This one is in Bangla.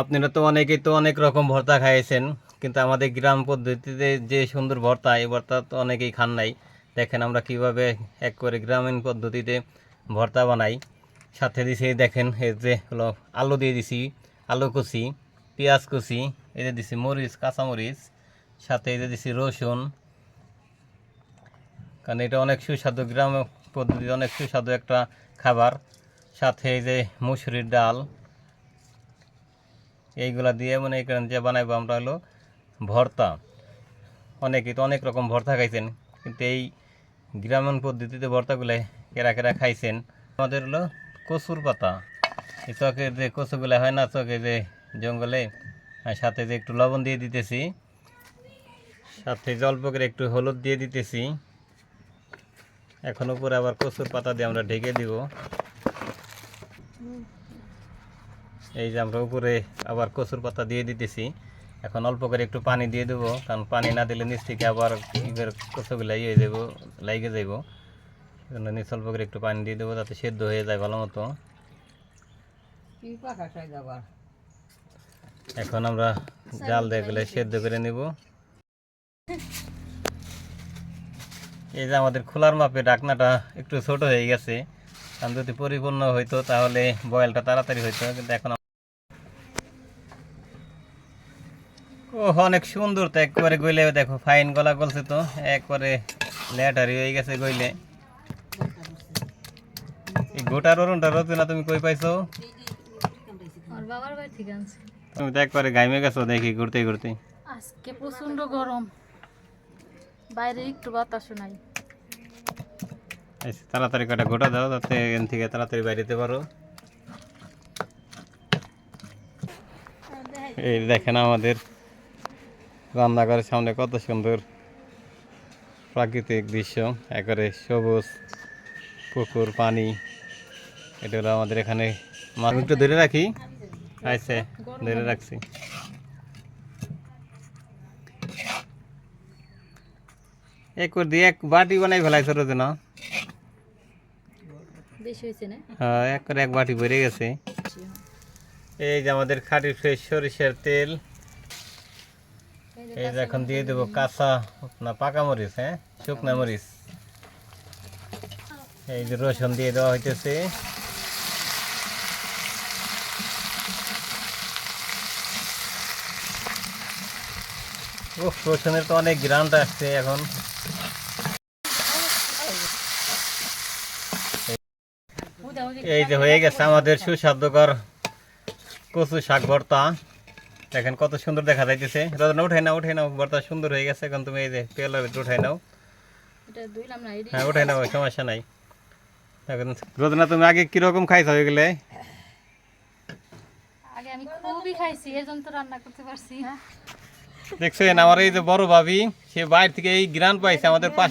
আপনারা তো অনেকেই তো অনেক রকম ভর্তা খাইয়েছেন, কিন্তু আমাদের গ্রাম পদ্ধতিতে যে সুন্দর ভর্তা, এই ভর্তা তো অনেকেই খান নাই। দেখেন আমরা কিভাবে এক করে গ্রামীণ পদ্ধতিতে ভর্তা বানাই। সাথে দিছি দেখেন এই যে হলো আলু দিয়ে দিছি, আলু কুচি, পেঁয়াজ কুচি, এই যে দিছি মরিচ, কাঁচামরিচ, সাথে এই যে দিছি রসুন। কারণ এটা অনেক সুস্বাদু, গ্রাম পদ্ধতিতে অনেক সুস্বাদু একটা খাবার। সাথে এই যে মুসুরির ডাল, এইগুলা দিয়ে মনে করেন যে বানাইবো আমরা হলো ভর্তা। অনেকেই তো অনেক রকম ভর্তা খাইছেন, কিন্তু এই গ্রামীণ পদ্ধতিতে ভর্তাগুলো কেরা কেরা খাইছেন। আমাদের হলো কচুর পাতা, এই চকে যে কচুগুলো হয় না চকে যে জঙ্গলে, আর সাথে যে একটু লবণ দিয়ে দিতেছি, সাথে যে অল্প করে একটু হলুদ দিয়ে দিতেছি। এখন উপরে আবার কচুর পাতা দিয়ে আমরা ঢেকে দিব। এই যে আমরা উপরে আবার কচুর পাতা দিয়ে দিতেছি। এখন অল্প করে একটু পানি দিয়ে দেবো, কারণ পানি না দিলে নিচ থেকে আবার কচুগুলো ইয়ে যাবো, লাইগে যাইব। জন্য নিচ অল্প করে একটু পানি দিয়ে দেবো যাতে সেদ্ধ হয়ে যায় ভালো মতো। এখন আমরা জাল দিয়ে গেলে সেদ্ধ করে নেব। এই যে আমাদের খোলার মাপে ঢাকনাটা একটু ছোট হয়ে গেছে, কারণ যদি পরিপূর্ণ হইতো তাহলে বয়েলটা তাড়াতাড়ি হইতো, কিন্তু এখন ও অনেক সুন্দর। তো একবারে গইলে দেখো ফাইন গলা গলছে, তো একবারে লেটারি হয়ে গেছে গইলে। এই গোটার অরুণটা রচনা তুমি কই পাইছো? তুমি তো একবারে গাইমে গেছো দেখি ঘুরতে ঘুরতে। আজকে প্রচন্ড গরম, বাইরে একটু বাতাস নাই। তাড়াতাড়ি কটা গোটা দাও যাতে এখান থেকে তাড়াতাড়ি বাইরেতে পারো। এই দেখেন আমাদের রান্নাঘরের সামনে কত সুন্দর প্রাকৃতিক দৃশ্য, একবারে সবুজ পুকুর, পানি। এটা হলো আমাদের এখানে মাছ। একটু ধরে রাখি, আচ্ছা ধরে রাখছি। এক করে দিয়ে এক বাটি বানাই ফেলাইছ রোজনা। হ্যাঁ, এক করে এক বাটি ভরে গেছে। এই যে আমাদের খাঁটি ফ্রেশ সরিষার তেল। এই যে এখন দিয়ে দেবো কাঁচা না পাকা মরিচ, হ্যাঁ শুকনা মরিচ। এই যে রসুন দিয়ে দেওয়া হইতেছে। ও রসুনের তো অনেক ঘ্রাণটা আসছে এখন। এই যে হয়ে গেছে আমাদের সুস্বাদুকর কচু শাক ভর্তা। দেখেন কত সুন্দর দেখা যাইতেছে। রোজনা উঠাই নাও, উঠাই নাও, ভর্তা সুন্দর হয়ে গেছে। এখন তুমি এই যে তেলের ভিতরে উঠাই নাও। হ্যাঁ উঠাই নাও, সমস্যা নাই। এখন রোজনা তুমি আগে কিরকম খাইছো হয়ে গেলে? আগে আমি খুবই খাইছি, এজন্য তো রান্না করতে পারছি। দেখছেন আমার এই যে বড় ভাবি, সে বাইরে থেকে এই গ্রান পাইছে আমাদের পাশে।